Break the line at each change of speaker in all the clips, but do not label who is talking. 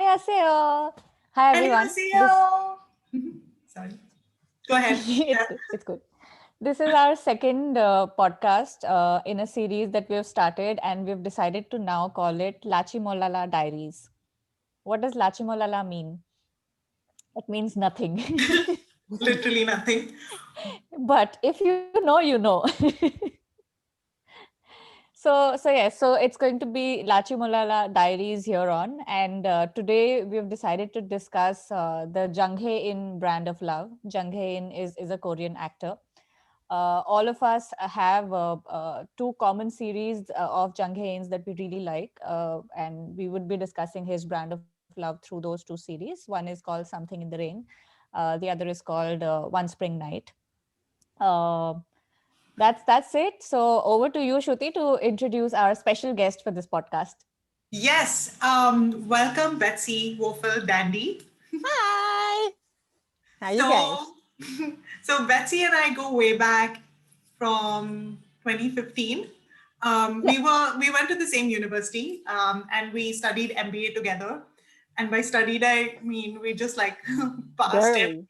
안녕하세요. Hi everyone.
안녕하세요. Sorry. Go ahead.
It's
Yeah.
good. It's good. This is our second podcast in a series that we have started, and we've decided to now call it Lachimolala Diaries. What does Lachimolala mean? It means nothing.
Literally nothing.
But if you know, you know. So it's going to be Lachimolala Diaries here on, and today we've decided to discuss the Jung Hae-in brand of love. Jung Hae-in is a Korean actor. All of us have two common series of Jung Hae-ins that we really like, and we would be discussing his brand of love through those two series. One is called Something in the Rain. The other is called One Spring Night. Uh, that's it. So over to you, Shruti, to introduce our special guest for this podcast.
Yes. Welcome, Betsy Wophill Dandy.
Hi. How you guys?
So, so Betsy and I go way back from 2015. We went to the same university, and we studied MBA together. And by studied, I mean we just like passed
Barely.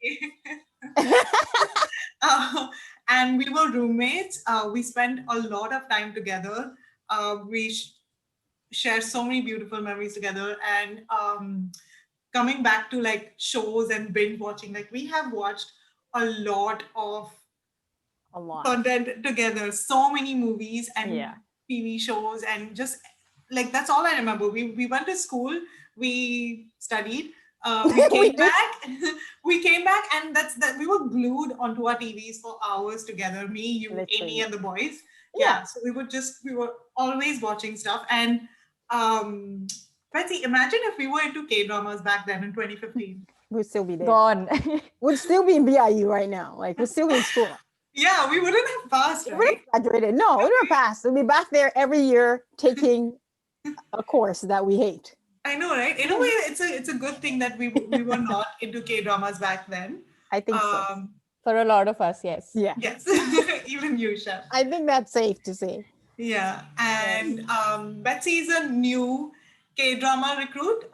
MBA. And we were roommates. We spent a lot of time together. We share so many beautiful memories together. And coming back to like shows and binge watching, like we have watched a lot of
A lot.
content together, so many movies and
Yeah.
TV shows, and just like that's all I remember. We went to school, we studied, we
We
came
did.
back, we came back, and that's that. We were glued onto our TVs for hours together. Me, you, Amy,
Literally.
and the boys.
Yeah.
So we were always watching stuff. And um, Betsy, imagine if we were into K dramas back then in 2015.
We'd still be there.
Gone.
We'd still be in BIU right now. Like we'd still be in school.
Yeah, we wouldn't have passed,
We would
right?
have graduated. No, we would have passed. We'd be back there every year taking a course that we hate.
I know, right? In a way, it's a good thing that we were not into K dramas back then.
I think so.
For a lot of us, yes.
Yeah.
Yes, even you, Chef.
I think that's safe to say.
Yeah, and Betsy is a new K drama recruit.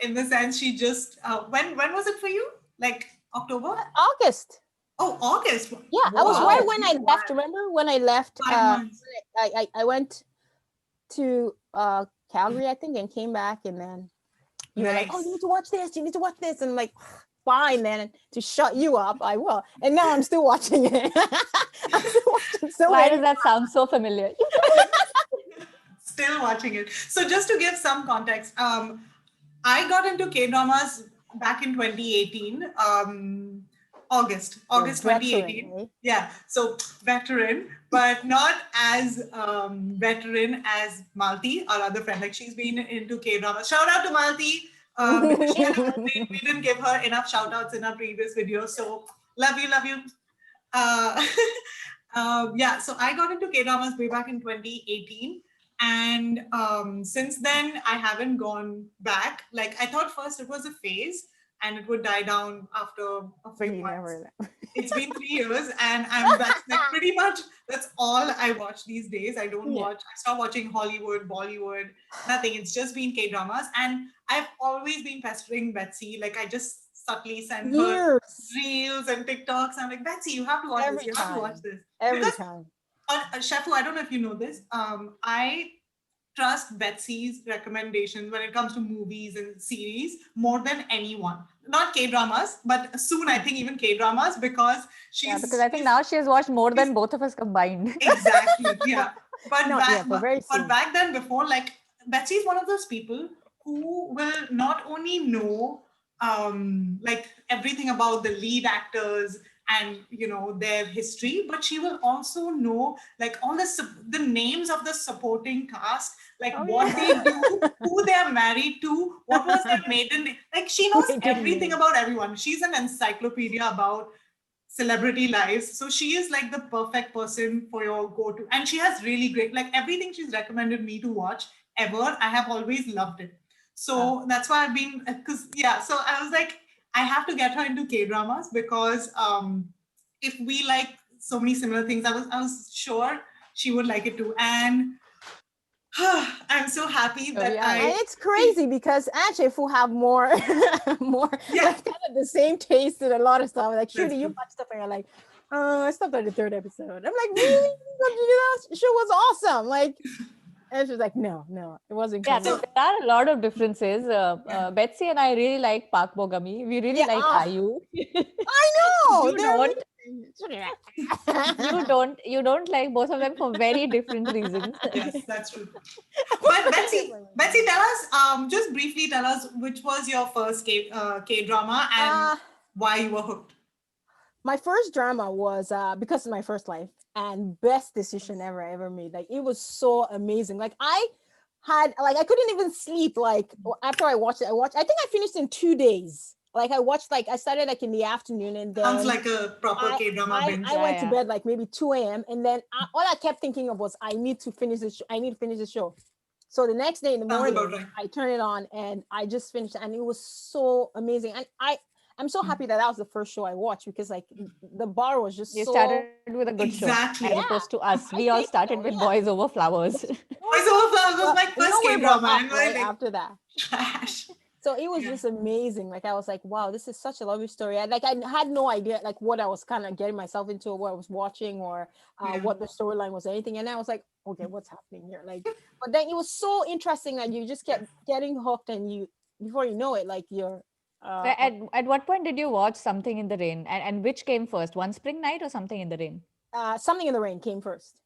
In the sense, she just when was it for you? Like October?
August.
Oh, August.
Yeah, I was
Wow.
right when I left. Remember when I left?
5 months.
I went to Calgary, I think, and came back, and then you were like, "Oh, you need to watch this. You need to watch this," and I'm like, fine, then to shut you up, I will. And now I'm still watching it. I'm still watching so
Why
many.
does that sound so familiar?
Still watching it. So just to give some context, I got into K dramas back in 2018. August
Veteran,
2018.
right?
Yeah, so veteran, but not as veteran as Malti, our other friend. Like she's been into K dramas. Shout out to Malti. We didn't give her enough shout outs in our previous video. So love you, love you. Uh, yeah, so I got into K dramas way back in 2018. And since then, I haven't gone back. Like I thought first it was a phase and it would die down after a
But
few
you
months.
never.
It's been 3 years, and that's like pretty much that's all I watch these days. I don't
Yeah.
watch. I stopped watching Hollywood, Bollywood, nothing. It's just been K dramas, and I've always been pestering Betsy. Like I just subtly send her
Years.
reels and TikToks. I'm like, Betsy, you have to watch
Every
this. You have to watch
time.
this.
Every
Because
time.
Shafu, I don't know if you know this. I trust Betsy's recommendations when it comes to movies and series more than anyone. Not K dramas, but soon I think even K dramas because she's
Yeah, because I think now she has watched more than both of us combined.
exactly, yeah. But
Not yet, but very soon.
back then, before, like Betsy's one of those people who will not only know like everything about the lead actors and their history, but she will also know like all the names of the supporting cast, like what they do, who they are married to, what was their maiden name. Like she knows
Maiden
everything
name.
about everyone. She's an encyclopedia about celebrity lives. So she is like the perfect person for your go-to. And she has really great, like everything she's recommended me to watch ever, I have always loved it. So that's why I've been, because yeah, so I was like, I have to get her into K-dramas because if we like so many similar things, I was sure she would like it too. And I'm so happy
So
that
we are.
And
I
it's crazy because actually, if we have more, more
Yeah.
like kind of the same taste in a lot of stuff. Like,
That's
Shruti, you
true.
watch stuff and you're like, I stopped at the third episode. I'm like, really? That show was awesome. Like, and she's like, no, it wasn't
Yeah,
good.
there,
So
there are a lot of differences.
yeah.
Betsy and I really like Park Bogami. We really
Yeah,
like Ayu.
I know.
You
They're
don't. You
amazing.
don't. You don't like both of them for very different reasons.
Yes, that's true. But Betsy, tell us, just briefly tell us which was your first K drama and
uh,
why you were hooked.
my first drama was because of my first life and best decision ever made. Like it was so amazing. Like I couldn't even sleep. Like after I watched it, I think I finished in 2 days. Like I watched I started like in the afternoon and
Sounds
then
like a proper
I
K drama
I,
binge.
I went to
Yeah.
bed like maybe 2 a.m. and then all I kept thinking of was I need to finish this. I need to finish the show. So the next day in the
Sounds about
morning,
right.
I turned it on and I just finished it, and it was so amazing. And I'm so happy that was the first show I watched because like the bar was just
You
so
started with a good show as
Exactly.
opposed
yeah.
to us. We all
I think
started
so.
with
Yeah.
Boys Over Flowers.
Boys Over Flowers was
Well,
my first
we
K
brought
drama,
up
and
right
like
after that.
trash.
So it was
Yeah.
just amazing. Like I was like, wow, this is such a lovely story. I had no idea like what I was kind of getting myself into, or what I was watching, or
Yeah.
what the storyline was, or anything. And I was like, okay, what's happening here? Like, but then it was so interesting that you just kept getting hooked, and you before you know it, like you're
So at what point did you watch Something in the Rain? And which came first, One Spring Night or Something in the Rain?
Something in the Rain came first.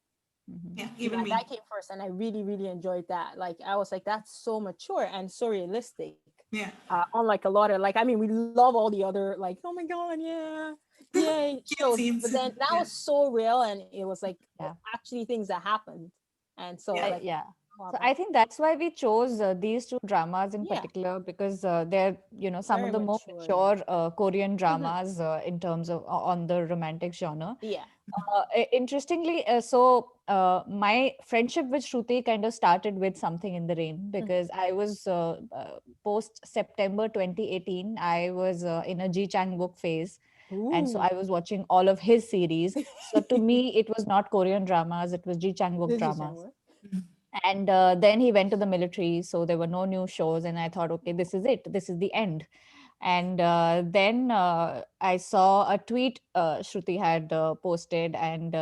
Mhm.
Yeah,
Yeah,
even me.
that came first, and I really enjoyed that. Like I was like, that's so mature and so realistic.
Yeah.
Unlike a lot of I mean, we love all the other like, oh my god, yeah, yay
Cute
shows,
scenes.
but then that
Yeah.
was so real, and it was like
Yeah.
actually things that happened, and so
Yeah.
like,
Yeah.
wow,
So I think that's why we chose these two dramas in
yeah,
particular because they're, some
very
of the more
mature.
mature Korean
Mhm.
dramas in terms of on the romantic genre.
Yeah.
Interestingly, my friendship with Shruti kind of started with Something in the Rain
Mhm.
because I was post September 2018. I was in a Ji Chang book phase, and so
Ooh.
I was watching all of his series. So to me, it was not Korean dramas; it was Ji Chang book
This is
dramas.
shower.
And then he went to the military, so there were no new shows, and I thought, okay, this is it. This is the end. And then I saw a tweet Shruti had posted. And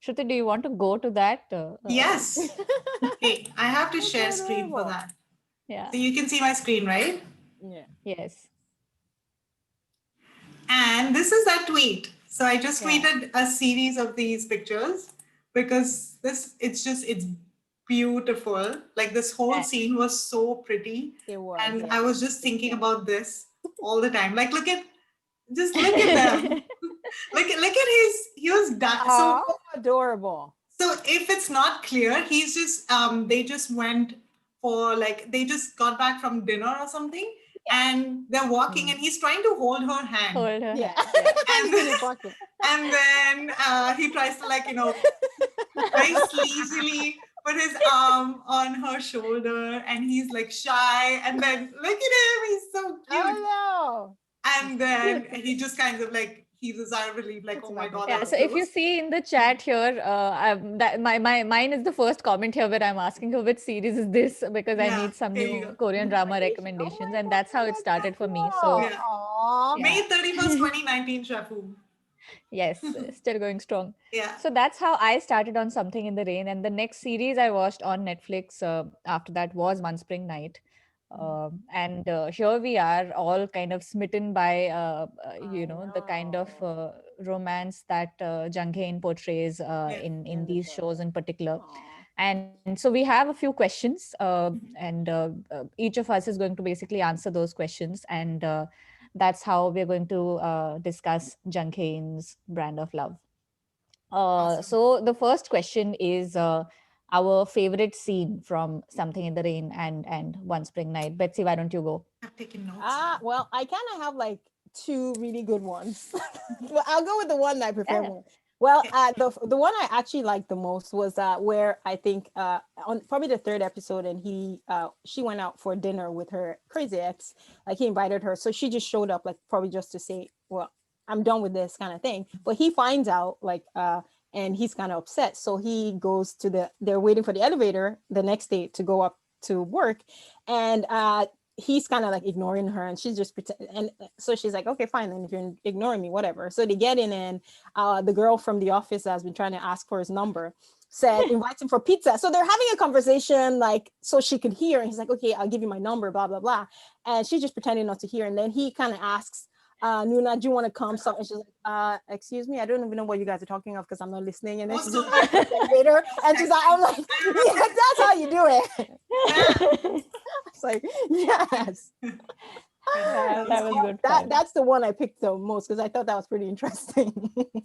Shruti, do you want to go to that?
Yes. Hey, I have to
That's so
share screen for
adorable.
that.
Yeah.
So you can see my screen, right?
Yeah.
Yes.
And this is that tweet. So I just
Yeah.
tweeted a series of these pictures because it's beautiful. Like this whole
Uh,
scene was so pretty.
It was,
And
yeah.
I was just thinking about this all the time. Like just look at them. Look at he was done. So
Aw.
Adorable.
so if it's not clear, he's just they just went for like they just got back from dinner or something,
Yeah.
and they're walking,
Mm.
and he's trying to hold her hand,
Hold her
Yeah.
hand. Yeah.
Hands
and
in your pocket.
and then he tries to very sleazily put his arm on her shoulder, and he's like shy, and then look at him, he's so cute,
Oh
and then he just kind of like he's a sigh of relief, like
Puts
oh
it
my
back in
god,
his
that
Yeah,
was
so
pocket.
if you
close.
see in the chat here, that mine is the first comment here where I'm asking her which series is this because I
Yeah,
need some
here you
new
go.
Korean drama
Recommendation. Oh
recommendations,
my
and
god,
that's how it
that's so
started for me.
cool.
So
Yeah.
Aw.
May
yeah.
31st, 2019, Shafu.
Yes, still going strong.
Yeah.
So that's how I started on Something in the Rain. And the next series I watched on Netflix after that was One Spring Night. And here we are, all kind of smitten by,
I
the kind of
know.
romance that Jung Hae-in portrays
Yeah.
in
In the
these shows
show.
in particular.
Aw.
And so we have a few questions, and each of us is going to basically answer those questions. And that's how we're going to discuss Jung Hae-in's Brand of Love.
Awesome.
So the first question is our favorite scene from Something in the Rain and One Spring Night. Betsy, why don't you go?
I've taken notes.
Well, I kind of have like two really good ones. Well, I'll go with the one that I prefer
Yeah.
more. Well,
Okay.
the one I actually liked the most was where I think on probably the third episode, and she went out for dinner with her crazy ex. Like he invited her, so she just showed up, like probably just to say, "Well, I'm done with this" kind of thing. But he finds out, like, and he's kind of upset. So he goes to they're waiting for the elevator the next day to go up to work, and he's kind of like ignoring her, and she's just pretend. And so she's like, okay, fine, then if you're ignoring me, whatever. So they get in, and the girl from the office has been trying to ask for his number, said invites him for pizza. So they're having a conversation, like, so she could hear, and he's like, okay, I'll give you my number, blah blah blah, and she's just pretending not to hear. And then he kind of asks, Nuna, do you want to come? So, and she's like, excuse me, I don't even know what you guys are talking of because I'm not listening. And then she just asks the later, and she's like, I'm like, yeah, that's how you do it. It's like, yes.
That was good.
That's the one I picked the most because I thought that was pretty interesting.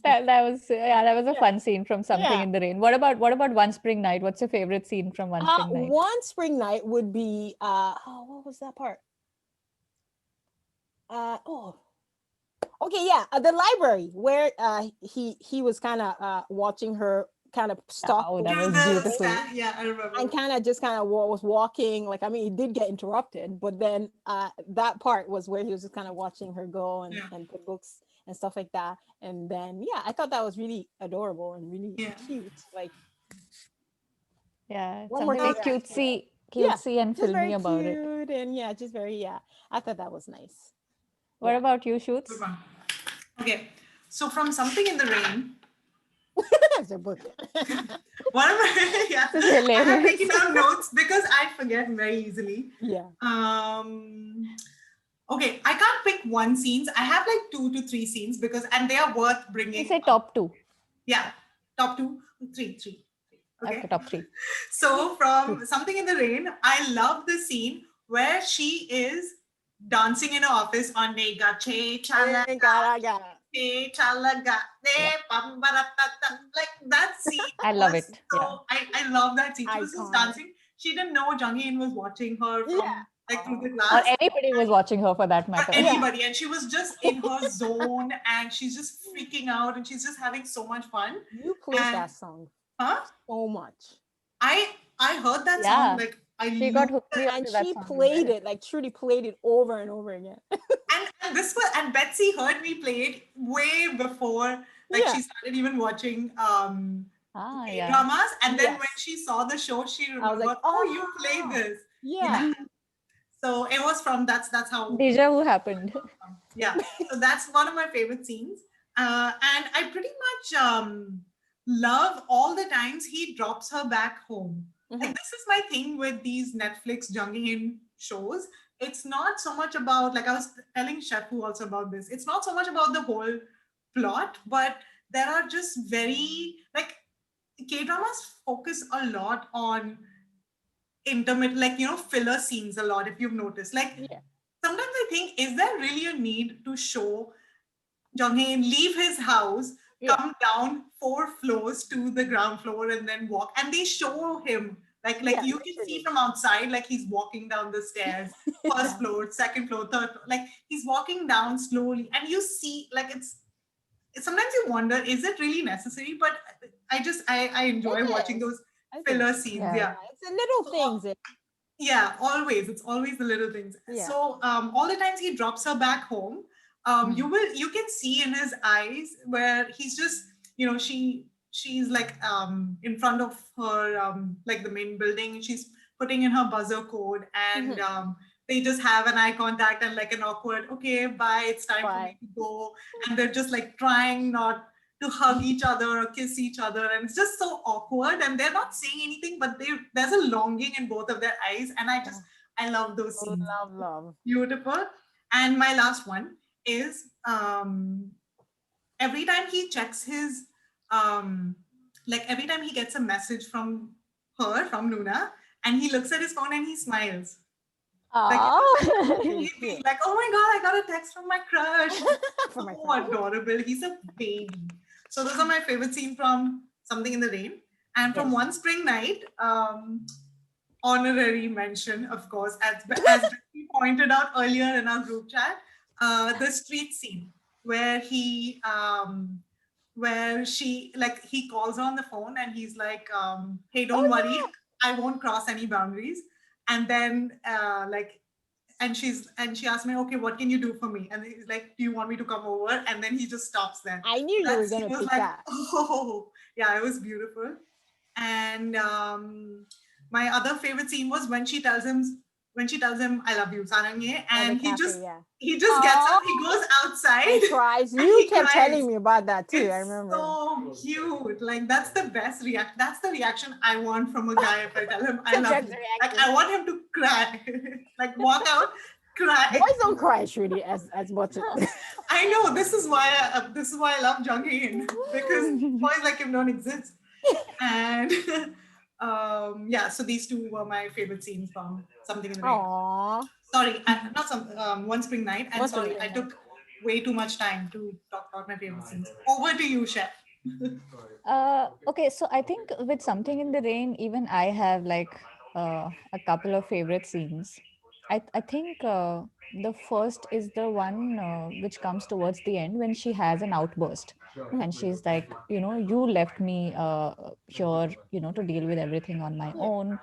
that was a fun scene from Something in the Rain. What about One Spring Night? What's your favorite scene from One Spring Night?
One Spring Night would be what was that part? Okay, yeah, the library where he was kind of watching her kind of stalk.
Oh, that was beautiful.
Yeah, I remember.
And kind of just kind of was walking, like, I mean, he did get interrupted, but then that part was where he was just kind of watching her go and put books and stuff like that. And then, yeah, I thought that was really adorable and really cute. Like,
yeah, something like cutesy and filmy about it.
And yeah, just very, I thought that was nice.
What about you, Shoots?
Okay, so from Something in the Rain,
That's a book.
one of my I have taken down notes because I forget very easily.
Yeah.
Okay, I can't pick one scenes. I have like 2 to 3 scenes and they are worth bringing.
You say top 2.
Yeah, top 2, 3.
Okay, top 3.
So from Something in the Rain, I love the scene where she is dancing in her office on Nega Che Chalaga. Like that scene.
I love it.
So I love that scene. She was just dancing. She didn't know Jung Hae-in was watching her from through the glass.
Or anybody was watching her for that matter.
Anybody. And she was just in her zone and she's just freaking out and she's just having so much fun.
You played that song.
Huh?
So much.
I heard that song like
she got hooked
and she played it, like truly played it over and over again.
and Betsy heard me play it way before she started even watching dramas. And then when she saw the show, she remembered, like, oh, you played this.
Yeah.
So it was from that's how
deja vu happened.
Yeah. So that's one of my favorite scenes. And I pretty much love all the times he drops her back home. Like, this is my thing with these Netflix Jung Hae-in shows. It's not so much about, like I was telling Shefu also about this, it's not so much about the whole plot, but there are just very, like, K-dramas focus a lot on intimate, like, you know, filler scenes a lot, if you've noticed. Like, sometimes I think, is there really a need to show Jung Hae-in leave his house, come down 4 floors to the ground floor and then walk, and they show him like you can see from outside, like he's walking down the stairs, first floor, second floor, third floor, like he's walking down slowly, and you see, like, it's sometimes you wonder, is it really necessary? But I enjoy watching those filler scenes.
It's the little things.
It's always the little things. So all the times he drops her back home, you can see in his eyes where he's just, you know, she's like in front of her like the main building, and she's putting in her buzzer code, and they just have an eye contact and like an awkward, okay, bye, it's time for me to go, and they're just like trying not to hug each other or kiss each other, and it's just so awkward, and they're not saying anything, but there's a longing in both of their eyes, and I love those scenes.
Love.
Beautiful. And my last one is every time he checks his like every time he gets a message from Nuna, and he looks at his phone and he smiles. Like, he'd be like, oh my god, I got a text from my crush. So adorable. He's a baby. So those are my favorite scenes from Something in the Rain. And from One Spring Night, honorary mention, of course, as we pointed out earlier in our group chat, the street scene where he calls her on the phone and he's like, hey, don't worry, I won't cross any boundaries. And then and she asked me, okay, what can you do for me? And he's like, do you want me to come over? And then he just stops there.
I knew you were
He
gonna
was
pick
like,
that.
oh, yeah, it was beautiful. And my other favorite scene was when she tells him I love you, Sarangye,
Oh, the
and
cafe, yeah.
he just gets up, he goes outside
And cries.
and
You
he
kept
cries.
telling me about that too. I
It's
remember.
so cute. Like that's the best react. That's the reaction I want from a guy if I tell him I
The
love
best
you. Like
reaction.
I want him to cry, like walk out, cry.
Boys don't cry, Shruti, as much.
I know this is why I love Jung Hae-in, because boys like him don't exist. And yeah, so these two were my favorite scenes from Something in the Rain.
Aww.
Sorry, not some One Spring Night. And
One
sorry,
Spring
I
Night.
took way too much time to talk about my favorite scenes. Over to you, Chef.
Okay, so I think with Something in the Rain, even I have like a couple of favorite scenes. I think the first is the one which comes towards the end when she has an outburst, and she's like, you left me here, to deal with everything on my
Yeah.
own,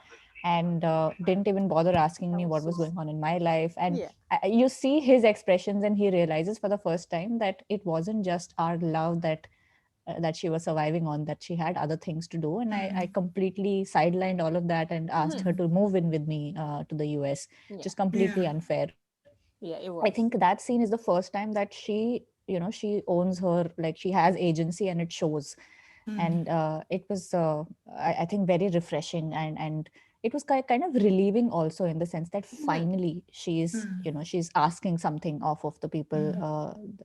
and didn't even bother asking
That
me
was
what
so
was going on in my life. And
Yeah.
you see his expressions, and he realizes for the first time that it wasn't just our love that she was surviving on, that she had other things to do. And I completely sidelined all of that and asked her to move in with me to the US,
Yeah.
just completely
Yeah.
unfair.
Yeah, it
I
was.
think that scene is the first time that she owns her, like she has agency and it shows. And it was I think very refreshing, and it was kind of relieving also, in the sense that finally she's asking something off of the people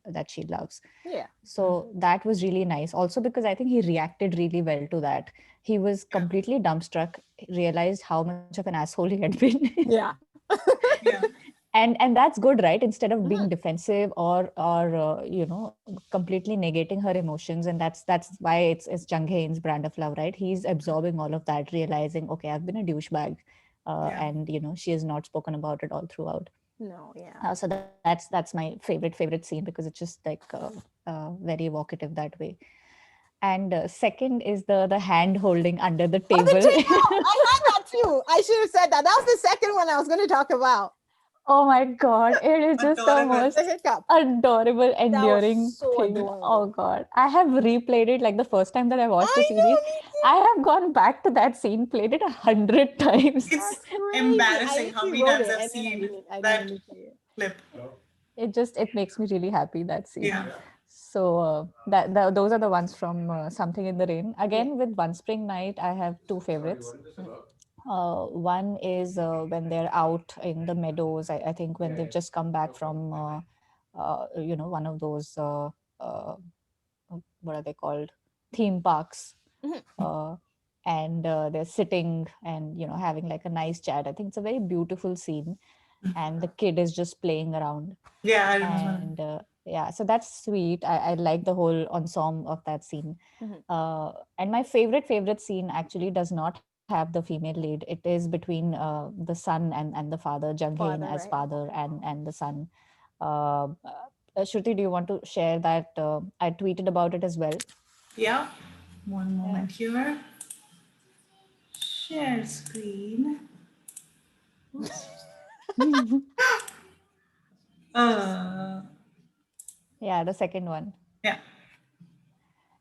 that she loves.
Yeah.
So that was really nice also, because I think he reacted really well to that. He was
Yeah.
completely dumbstruck, realized how much of an asshole he had been.
Yeah.
Yeah.
And that's good, right? Instead of being defensive or completely negating her emotions. And that's why it's Jung Hae-in's brand of love, right? He's absorbing all of that, realizing, okay, I've been a douchebag,
Yeah.
and she has not spoken about it all throughout.
No, yeah.
So that's my favorite scene, because it's just like very evocative that way. And second is the hand holding under the
Oh, the
table.
table! I had that too. I should have said that. That was the second one I was going to talk about.
Oh my God, it is just the
Adorable.
most
The hiccup.
adorable,
That was
endearing
so
thing. Oh
adorable.
God. I have replayed it, like the first time that I watched the
I know,
series.
me
I
too.
have gone back to that scene, played it 100 times.
It's
That's crazy. I
embarrassing how
actually
many
wrote
times
it
I've
and then
seen
I didn't
that
replay it.
clip.
It makes me really happy, that scene.
Yeah.
So those are the ones from Something in the Rain.
Yeah.
Again, with One Spring Night, I have two favorites. One is when they're out in the meadows. I think when they've just come back from, one of those, what are they called? Theme parks.
Mhm.
Uh, and they're sitting and, having like a nice chat. I think it's a very beautiful scene. And the kid is just playing around.
Yeah, I remember.
And yeah, so that's sweet. I like the whole ensemble of that scene.
Mhm.
And my favorite scene actually does not have the female lead. It is between the son and the father, Jung Hae-in
Father,
as
right?
father and the son. Shruti, do you want to share that? I tweeted about it as well.
Yeah. One
Yeah.
moment here. Share screen. Uh,
Yeah, the second one.
yeah.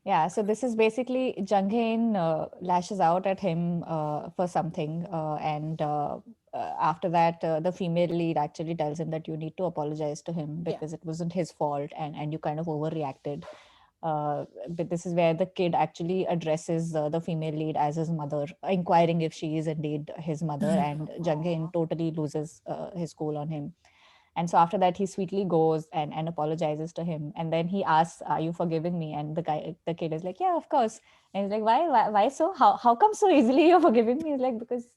Yeah, so this is basically Jung Hae-in lashes out at him for something, and after that, the female lead actually tells him that you need to apologize to him
Yeah.
because it wasn't his fault, and you kind of overreacted. But this is where the kid actually addresses the female lead as his mother, inquiring if she is indeed his mother, and Jung Hae-in totally loses his cool on him. And so after that, he sweetly goes and apologizes to him. And then he asks, "Are you forgiving me?" And the kid is like, "Yeah, of course." And he's like, "Why so? How come so easily you're forgiving me?" He's like, "Because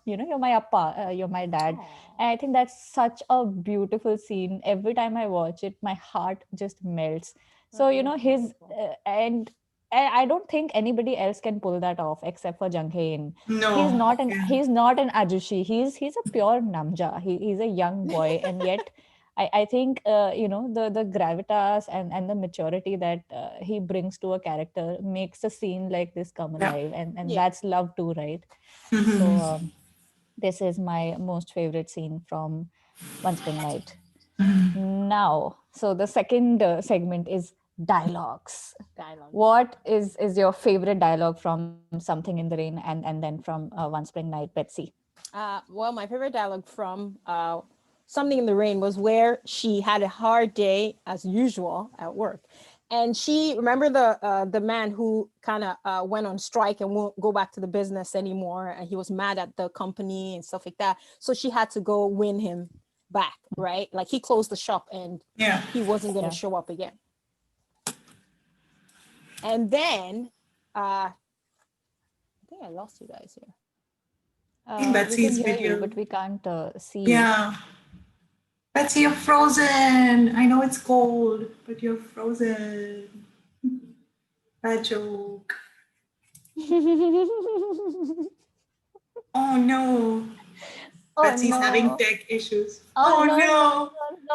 you're my appa, you're my dad." And I think that's such a beautiful scene. Every time I watch it, my heart just melts. So
That is
his
beautiful.
and I don't think anybody else can pull that off except for Jung Hae-in. He's
No.
not an
Yeah.
he's not an ajushi. He's a pure namja. He's a young boy, and yet I think the gravitas and the maturity that he brings to a character makes a scene like this come
Yeah.
alive, and
Yeah.
that's love too, right? So This is my most favorite scene from One Spring Night.
Mhm.
Now, so the second segment is dialogues.
Dialogue.
What is your favorite dialogue from Something in the Rain and then from One Spring Night, Betsy?
Well, my favorite dialogue from Something in the Rain was where she had a hard day as usual at work. And she remember the man who kind of went on strike and won't go back to the business anymore, and he was mad at the company and stuff like that. So she had to go win him back, right? Like he closed the shop and
Yeah.
he wasn't going to
Yeah.
show up again. And then I think I lost you guys here.
I think
We can
Betsy's
hear you,
video.
but we can't see you.
Yeah. Betsy, you're frozen. I know it's cold, but you're frozen. Bad joke. Oh no.
Oh
Betsy's having
no.
tech issues.
Oh
Oh
no,
no.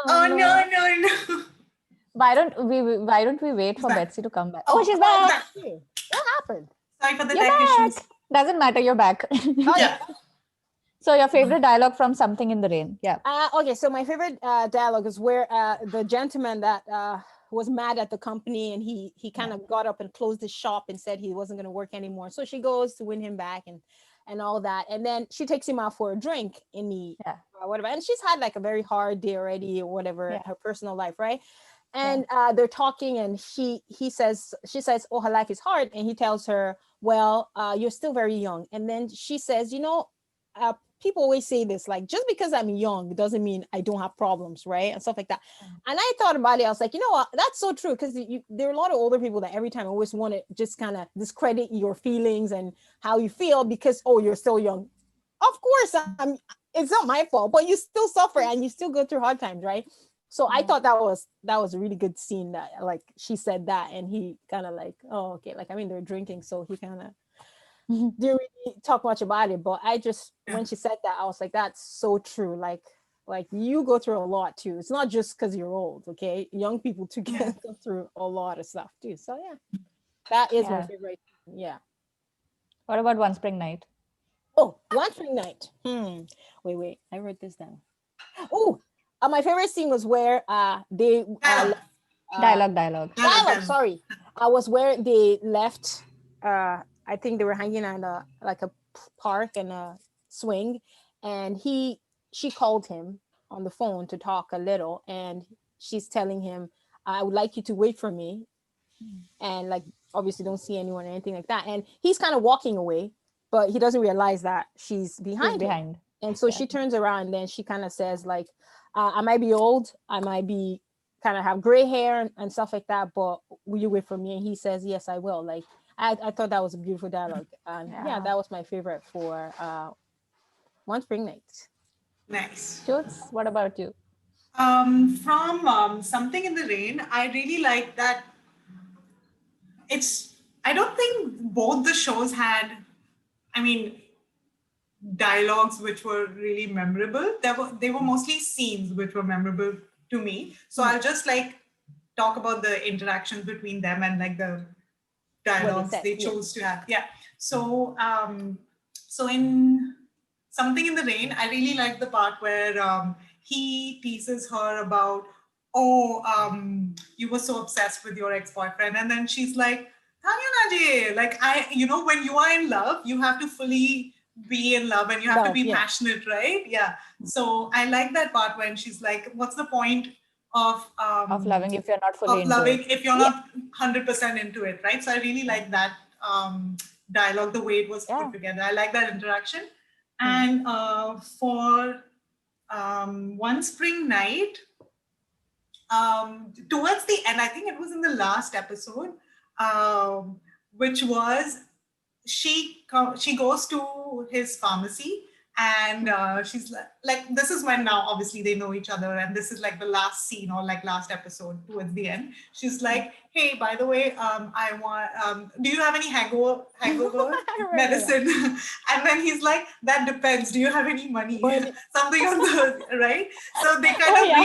Oh
no.
no, no, no.
Why don't we wait for
back.
Betsy to come back?
Oh,
Oh, she's
oh,
back.
back.
What happened?
Sorry for the
You're
tech issues.
back. Doesn't matter, you're back.
Oh
Yeah.
So your favorite dialogue from Something in the Rain. Yeah.
Okay, so my favorite dialogue is where the gentleman that was mad at the company and he kind of got up and closed his shop and said he wasn't going to work anymore. So she goes to win him back and all that, and then she takes him out for a drink in the whatever. And she's had like a very hard day already or whatever, her personal life, right? And they're talking, and she says, oh, her life is hard, and he tells her, well, you're still very young. And then she says, people always say this, like, just because I'm young doesn't mean I don't have problems, right? And stuff like that. And I thought about it, I was like, you know what, that's so true, because there are a lot of older people that every time always want to just kind of discredit your feelings and how you feel because, oh, you're still young. Of course, it's not my fault, but you still suffer and you still go through hard times, right? So I thought that was a really good scene, that like she said that, and he kind of like, oh, okay, like, I mean, they're drinking, so he kind of didn't really talk much about it, but I just, when she said that, I was like, that's so true. Like you go through a lot too. It's not just because you're old, okay? Young people too go through a lot of stuff too. So yeah, that is my favorite. Yeah.
What about One Spring Night?
Oh, One Spring Night. Wait, I wrote this down. Oh, my favorite scene was where they
Dialogue.
Sorry, was where they left. I think they were hanging on a park and a swing, and she called him on the phone to talk a little, and she's telling him, I would like you to wait for me, and like obviously don't see anyone or anything like that. And he's kind of walking away, but he doesn't realize that she's behind him. And so she turns around, and then she kind of says like, I might be old, I might be kind of have gray hair and stuff like that, but will you wait for me? And he says, yes, I will. Like, I thought that was a beautiful dialogue. And that was my favorite for One Spring Night.
Nice.
Jutes, what about you?
From Something in the Rain, I really like that. I don't think both the shows had, dialogues which were really memorable. They were mostly scenes which were memorable to me. So I'll just like talk about the interactions between them and like the dialogues they chose to have. Yeah. So so in Something in the Rain, I really like the part where he teases her about, you were so obsessed with your ex-boyfriend. And then she's like, Tanya, like when you are in love, you have to fully be in love and you have to be passionate, right? Yeah. So I like that part when she's like, what's the point of
loving if you're not fully into it.
If you're not 100% into it, right? So I really like that dialogue, the way it was put together. I like that interaction. And for One Spring Night, towards the end, I think it was in the last episode, which was she goes to his pharmacy and she's like, like this is when now obviously they know each other, and this is like the last scene or like last episode towards the end. She's like, hey, by the way, I want do you have any hangover medicine? And then he's like, that depends, do you have any money? Something on the right. So they kind of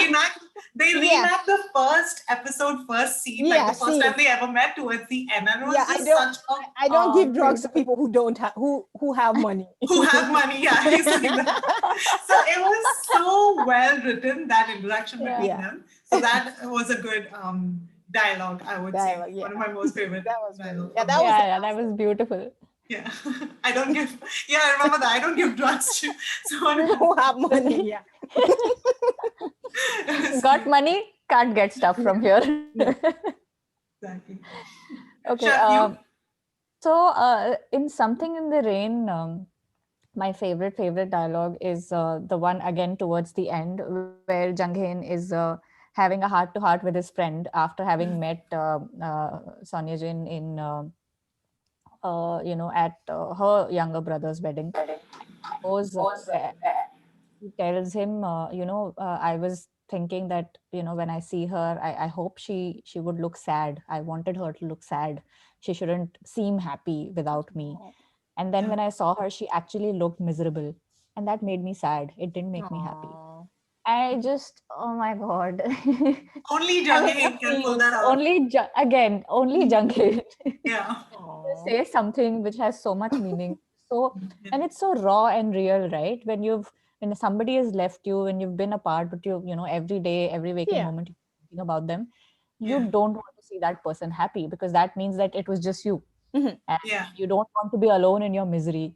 reenact the first episode, first scene, like the first time they ever met towards the end. And it was just
I don't give drugs to people who don't have who have money.
Who have money, yeah. He's like that. So it was so well written, that interaction between them. So that was a good dialogue, I would say. One of my most favorite dialogues.
That was beautiful.
Yeah. I remember that. I don't give drugs to someone
who have money. Yeah.
Got money, can't get stuff from here.
Exactly.
Okay. So in Something in the Rain, my favorite dialogue is the one again towards the end, where Jung Hae-in is having a heart-to-heart with his friend after having met Sonia Jin in at her younger brother's wedding. He tells him, I was thinking that, when I see her, I hope she would look sad. I wanted her to look sad. She shouldn't seem happy without me. And then when I saw her, she actually looked miserable. And that made me sad. It didn't make me happy. I just, oh my God.
Only Jung Hae-in can pull that out.
Only Jung Hae-in.
Yeah.
Say something which has so much meaning. And it's so raw and real, right? When somebody has left you, when you've been apart, but every day, every waking moment, you're thinking about them, you don't want to see that person happy, because that means that it was just you. And you don't want to be alone in your misery.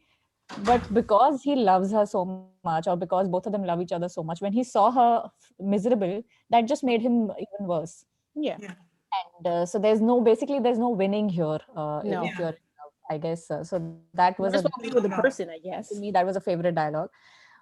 But because he loves her so much, or because both of them love each other so much, when he saw her miserable, that just made him even worse. And so there's no winning here if you're in love, I guess. So that was
with the person, I guess.
To me, that was a favorite dialogue.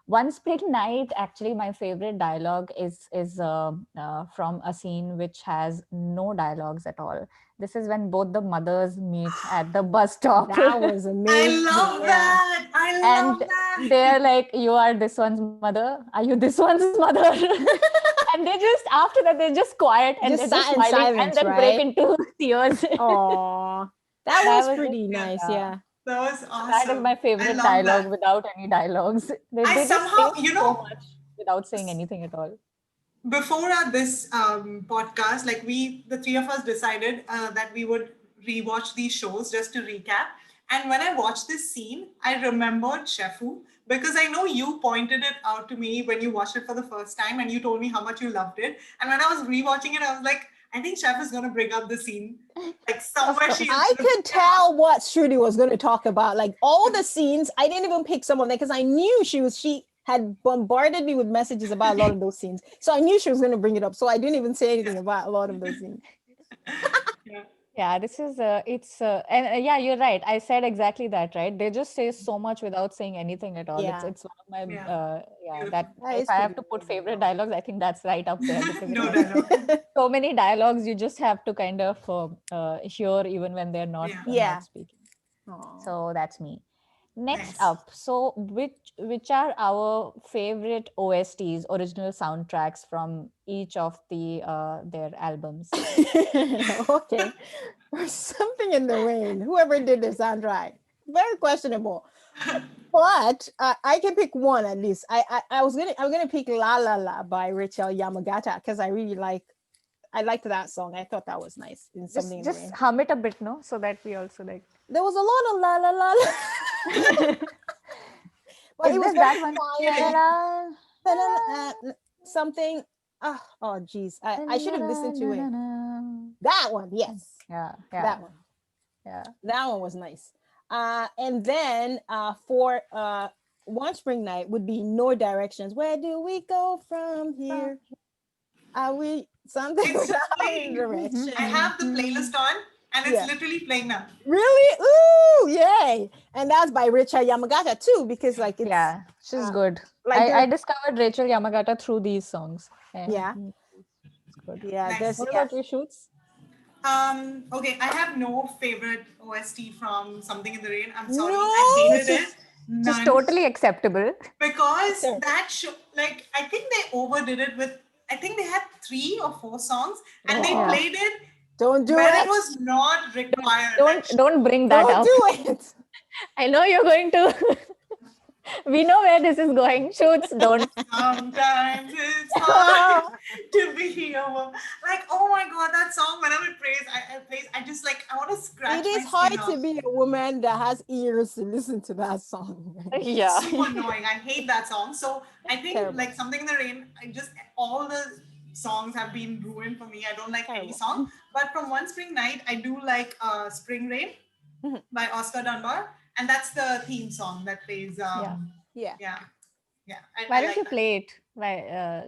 One Spring Night, actually, my favorite dialogue is from a scene which has no dialogues at all. This is when both the mothers meet at the bus stop.
That was amazing.
I love that.
And they're like, you are this one's mother? Are you this one's mother? And they just, after that, they're just quiet and
just
they're just smiling,
silence,
and then break into tears.
Aww. That was pretty nice, yeah.
That was awesome.
That is my favorite dialogue without any dialogues. They
somehow,
just say so much without saying anything at all.
Before this podcast, like the three of us decided that we would rewatch these shows just to recap. And when I watched this scene, I remembered Shefu, because I know you pointed it out to me when you watched it for the first time, and you told me how much you loved it. And when I was rewatching it, I was like, I think Chef is going to bring up the scene. Like somewhere
I could tell what Shruti was going to talk about. Like all the scenes, I didn't even pick some of them because I knew she had bombarded me with messages about a lot of those scenes. So I knew she was going to bring it up. So I didn't even say anything about a lot of those scenes.
Yeah, this is you're right. I said exactly that, right? They just say so much without saying anything at all.
Yeah.
It's one of my if I have to put favorite dialogues, I think that's right up there, because so many dialogues you just have to kind of hear even when they're not speaking. So that's me. Next up, so which are our favorite OSTs, original soundtracks from each of their albums?
Okay. Something in the Rain. Whoever did the soundtrack, very questionable. But I can pick one at least. I'm gonna pick La La La by Rachel Yamagata, because I liked that song. I thought that was nice. In something
just
in the Rain.
Hum it a bit, no? So that we also like.
There was a lot of La La La La. But it was that one. Something. Oh geez, I should have listened to it. That one, yes.
Yeah.
That one.
Yeah.
That one was nice. And then for One Spring Night would be No Directions. Where do we go from here? Are we something without direction?
I have the playlist on, and it's literally playing now.
Really? Ooh, yay! And that's by Rachel Yamagata too, because like it's
she's good. Like I discovered Rachel Yamagata through these songs.
Yeah.
It's good.
Yeah.
Nice.
What about you, Shoots?
Okay, I have no favorite OST from Something in the Rain. I'm sorry, I hated it.
Just
None.
totally acceptable.
Because
Sure.
that show, like, I think they overdid it with, I think they had 3 or 4 songs and they
Oh,
played it
don't do
when
it.
it was not required.
Don't bring that
Don't
up.
do it.
I know you're going to. We know where this is going. Shoots, don't.
Sometimes it's hard to be a woman. Like, oh my god, that song, whenever it plays, I just like, I want to scratch
It is
my
hard
skin
to
off.
be a woman that has ears to listen to that song.
Yeah.
So annoying. I hate that song. So I think
Terrible.
like Something in the Rain, all the songs have been ruined for me. I don't like any
Terrible.
song. But from One Spring Night, I do like Spring Rain
Mhm.
by Oscar Dunbar. And that's the theme song that plays.
Yeah.
Yeah.
Why
I
don't
like
you
that.
play it? Why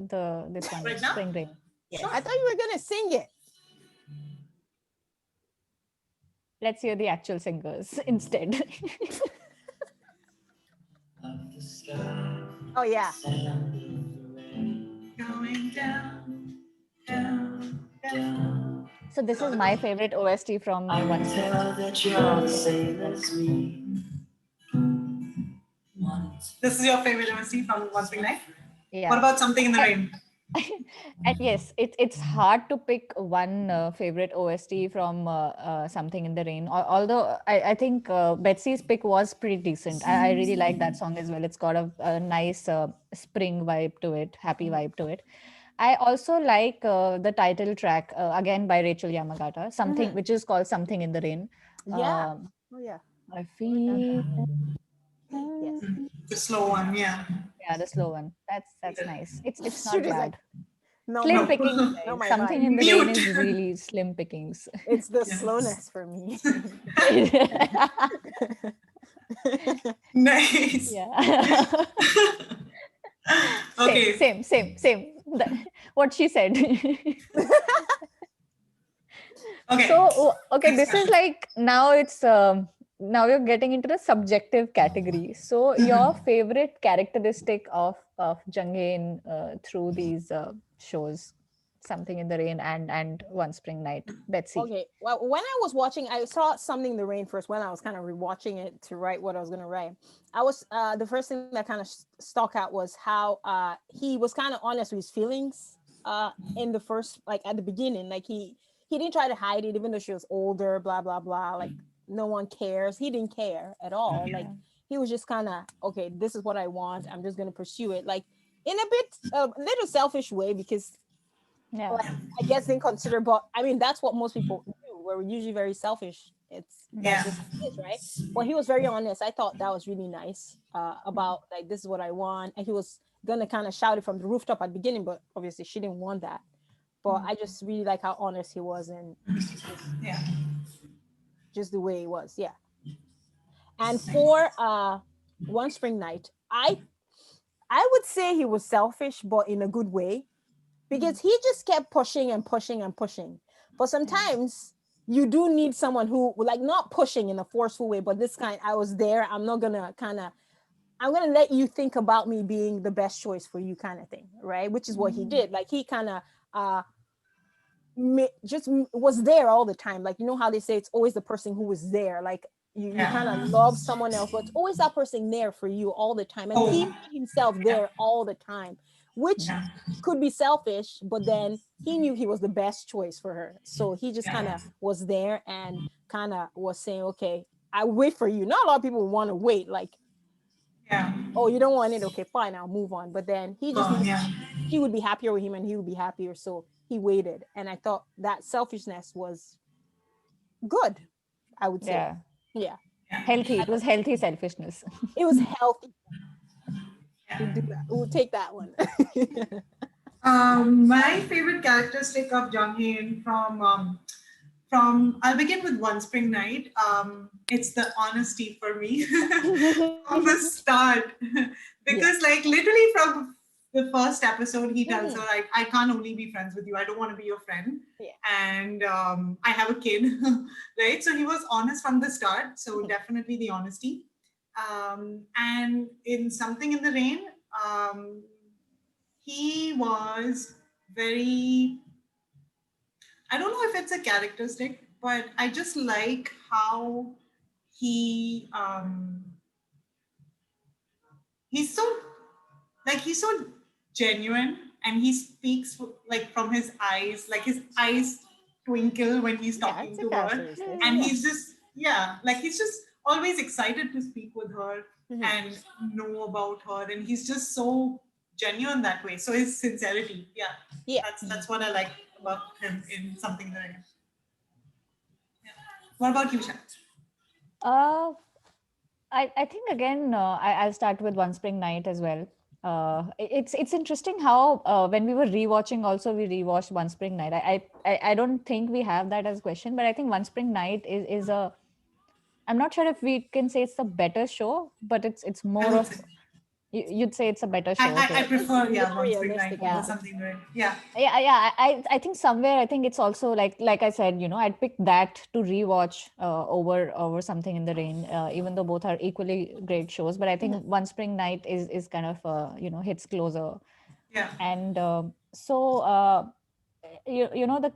this one,
Right now?
Spring Rain? Yes.
Sure.
I thought you were gonna sing it.
Let's hear the actual singers instead.
Oh yeah.
Going down, down, down.
So this is my favorite OST from One Spring.
That you're the same as me. This is your favorite OST from One Spring Night?
Yeah.
What about Something in the Rain?
And yes, it's hard to pick one favorite OST from Something in the Rain. Although I think Betsy's pick was pretty decent. I really like that song as well. It's got a nice spring vibe to it, happy vibe to it. I also like the title track again by Rachel Yamagata, something which is called Something in the Rain.
Yeah.
Um,
Oh yeah.
I feel
Yes.
The slow one, yeah.
yeah, the slow one. That's nice. It's not
Shoot is like,
bad.
no,
Slim
no,
pickings.
no, my
Something
vibe.
in the Rain
Mute.
is really slim pickings.
It's the
Yes.
slowness for me.
Nice.
Yeah.
Okay.
Same. What she said.
Okay.
So, okay,
Next
this is
question.
like now we're getting into the subjective category. So, your favorite characteristic of Jung Hae-in through these shows, Something in the Rain and One Spring Night, Betsy.
Okay. Well, when I was watching, I saw Something in the Rain first. When I was kind of rewatching it to write what I was gonna write, I was the first thing that kind of stuck out was how he was kind of honest with his feelings in the first, like at the beginning. Like he didn't try to hide it, even though she was older. Blah blah blah. Like no one cares. He didn't care at all. Like he was just kind of, okay, this is what I want. I'm just gonna pursue it. Like in a bit little selfish way, because
Yeah.
like, I guess didn't consider, but I mean that's what most people do. We're usually very selfish. That's
Yeah.
just what it is, right? Well, he was very honest. I thought that was really nice about like, this is what I want, and he was gonna kind of shout it from the rooftop at the beginning, but obviously she didn't want that. But I just really like how honest he was, and
Yeah.
just the way he was. Yeah. And for One Spring Night, I would say he was selfish, but in a good way, because he just kept pushing and pushing and pushing. But sometimes you do need someone who, like, not pushing in a forceful way, but this kind, I was there, I'm not gonna I'm gonna let you think about me being the best choice for you, kind of thing, right? Which is what he did. Like he kind of just was there all the time. Like, you know how they say it's always the person who was there. Like you kind of love someone else, but it's always that person there for you all the time. And he made himself there all the time, which could be selfish, but then he knew he was the best choice for her. So he just kind of was there and kind of was saying, okay, I wait for you. Not a lot of people want to wait. Like, oh, you don't want it? Okay, fine, I'll move on. But then he just knew she would be happier with him and he would be happier. So he waited. And I thought that selfishness was good, I would say. Yeah.
Healthy. It was healthy selfishness.
It was healthy. We'll do that. We'll take that one.
My favorite characteristic of Jung Hae-in from I'll begin with One Spring Night. It's the honesty for me from the start, because like literally from the first episode, he tells her, like, I can't only be friends with you. I don't want to be your friend. And I have a kid, right? So he was honest from the start. So definitely the honesty. And in Something in the Rain, he was very, I don't know if it's a characteristic, but I just like how he he's so genuine, and he speaks like from his eyes, like his eyes twinkle when he's
Yeah,
talking
it's a
to her,
characteristic.
and
Yeah.
he's just like he's just always excited to speak with her and know about her, and he's just so genuine that way. So his sincerity,
Yeah.
that's what I like about him in Something in the Rain. What about you, Shan?
Uh, I think again, I'll start with One Spring Night as well. It's interesting how when we were rewatching, also we rewatched One Spring Night. I don't think we have that as question, but I think One Spring Night is a. I'm not sure if we can say it's a better show, but it's
I
more
would
of.
say
You'd say it's a better show.
I
Okay.
It's
prefer
more
One Spring Night
realistic, I
over
Yeah.
think.
Something in the Rain. Yeah.
I think somewhere I think it's also like I said, I'd pick that to rewatch over Something in the Rain, even though both are equally great shows. But I think One Spring Night is kind of hits closer.
Yeah.
And the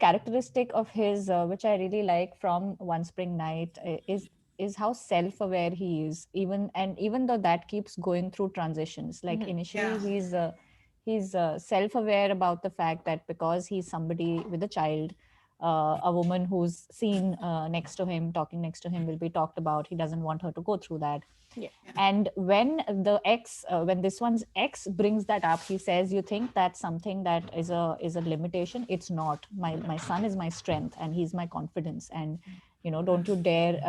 characteristic of his which I really like from One Spring Night is how self-aware he is, even though that keeps going through transitions. Like initially
Yeah.
he's self-aware about the fact that because he's somebody with a child, a woman who's seen next to him, talking next to him, will be talked about. He doesn't want her to go through that.
Yeah.
And when this one's ex brings that up, he says, "You think that's something that is a limitation? It's not. My son is my strength, and he's my confidence. And don't you dare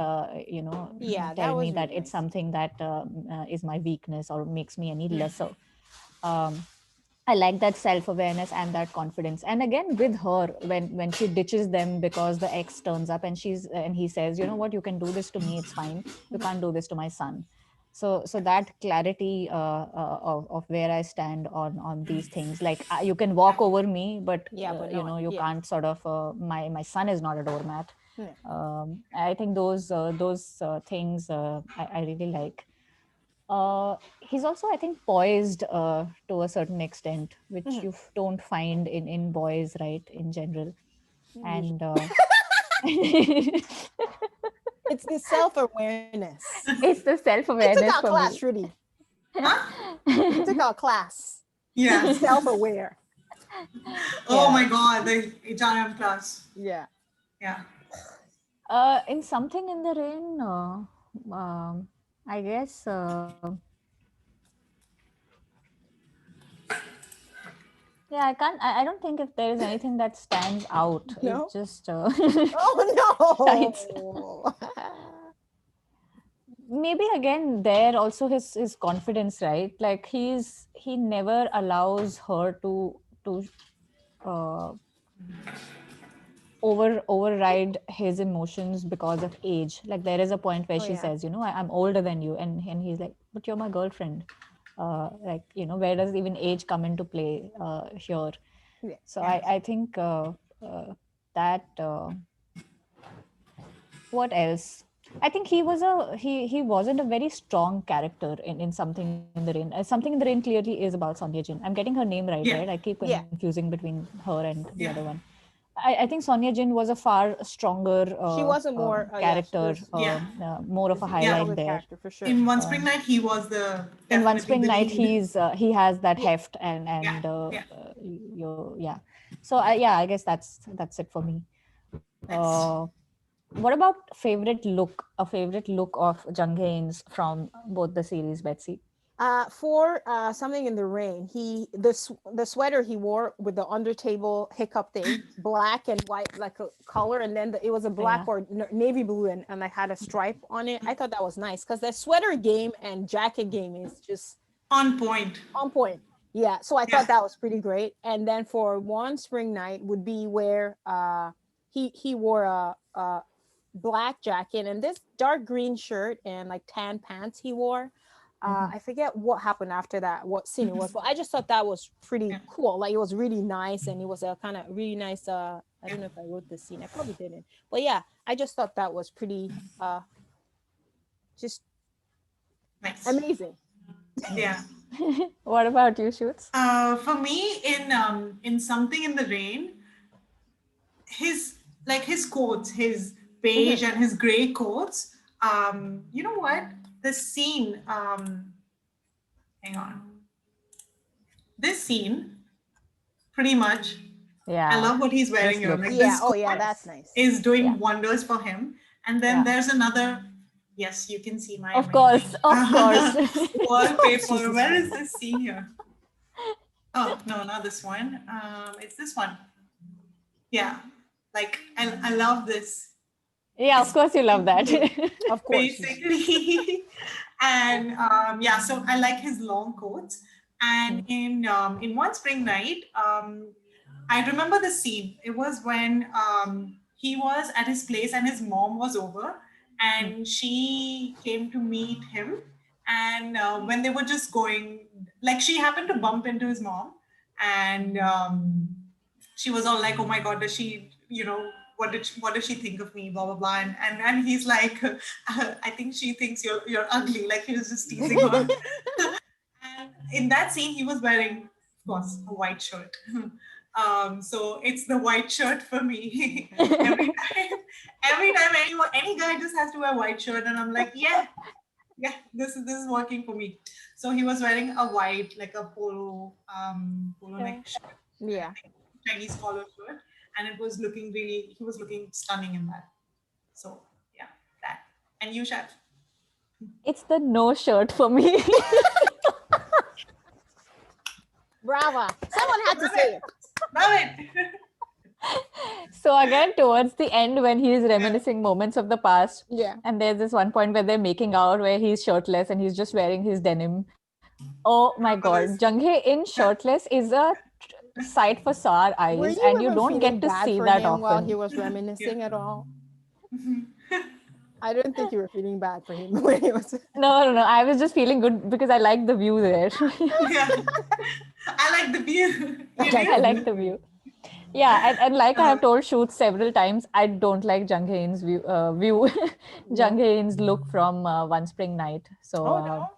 Yeah, that
tell me
was
that
really
it's
nice.
something that is my weakness or makes me any lesser." Um, I like that self-awareness and that confidence. And again, with her, when she ditches them because the ex turns up, and he says, "You know what? You can do this to me. It's fine. You can't do this to my son." So that clarity of where I stand on these things, like you can walk over me, but
Yeah, but not.
you
Yeah.
can't sort of. My son is not a doormat.
Yeah.
I think those things I really like. He's also, I think, poised to a certain extent, which you don't find in boys, right, in general.
Usually.
And
It's the self-awareness.
it's the
I took
self-awareness
our
for
class,
me.
Rudy.
Huh?
I took our class.
Yeah.
Self-aware.
Oh my
Yeah.
God, the HRM class.
Yeah.
Yeah.
In Something in the Rain, I guess. Yeah, I don't think if there is anything that stands out. It
No.
just shines.
Oh no.
Maybe again there also his confidence, right? Like he never allows her to uh, override his emotions because of age. Like there is a point where
Oh
she
yeah.
says, I'm older than you, and he's like, "But you're my girlfriend." Like, where does even age come into play here?
Yeah.
So
Yeah.
I think that what else? I think he wasn't a very strong character in Something in the Rain. Something in the Rain clearly is about Sonia Jin. I'm getting her name right,
Yeah.
right? I keep
Yeah.
confusing between her and the
Yeah.
other one. I think Sonia Jin was a far stronger
She was a more yeah, she
character,
was
Yeah.
more of a
a
Yeah.
highlight
stronger
there.
character for sure.
In One Spring Night, he was
In One
definitely
Spring
the
Night,
lead.
he has that
Yeah.
heft
Yeah.
and
Yeah.
yeah. So I guess that's it for me.
Nice.
Uh, what about a favorite look of Jung Hae-in's from both the series, Betsy?
For Something in the Rain, the sweater he wore with the under table hiccup thing, black and white like a color, and then it was a black
Yeah.
or navy blue, and I had a stripe on it. I thought that was nice because the sweater game and jacket game is just
On point.
on point. Yeah, so I
Yeah.
thought that was pretty great. And then for One Spring Night would be where he wore a black jacket and this dark green shirt and like tan pants he wore. I forget what happened after that, what scene it was, but I just thought that was pretty
Yeah.
cool. Like it was really nice, and it was a kind of really nice. I don't know if I wrote the scene. I probably didn't, but yeah, I just thought that was pretty, just
Nice.
amazing.
Yeah.
What about you, Shoots?
For me, in Something in the Rain, his coats, his beige and his gray coats. You know what? The scene. hang on. This scene, pretty much,
Yeah.
I love what he's wearing
This
here.
look.
Like
Yeah.
this
Oh, yeah.
coat
That's nice.
is doing
Yeah.
wonders for him. And then
Yeah.
there's another. Yes, you can see my
Of course,
amazing
of course.
wallpaper.
Jesus.
Where is this scene here? Oh no, not this one. It's this one. Yeah, like I love this.
Yeah, of course you love that.
Of course.
Basically. And yeah, so I like his long coats. And in one spring night, I remember the scene. It was when he was at his place and his mom was over, and she came to meet him. And when they were just going, like she happened to bump into his mom, and she was all like, "Oh my God, does she, what does she think of me?" Blah blah blah, and he's like, "I think she thinks you're ugly." Like he was just teasing her. And in that scene, he was wearing, of course, a white shirt. So it's the white shirt for me. every time any guy just has to wear white shirt, and I'm like, yeah, this is working for me. So he was wearing a white, like a polo neck shirt,
Yeah.
Chinese collar shirt, and he was looking stunning in that. So yeah, that. And you, Chef?
It's the no shirt for me.
Brava. Someone had to say it.
Love it.
So again, towards the end, when he is reminiscing moments of the past,
Yeah.
and there's this one point where they're making out where he's shirtless and he's just wearing his denim. Oh my God, Jung Hae-in shirtless is a sight for sour
Were
eyes,
you
and you
ever
don't
feeling
get to
bad
see
for
that
him while he
often.
was reminiscing at all? I don't think you were feeling bad for him when he was.
No. I was just feeling good because I like the view there.
Yeah. I like the view.
I like the view. Yeah, and like I have told Shoots several times, I don't like Jung Hae-in's view, Jung Hae-in's look from One Spring Night. So,
Oh no.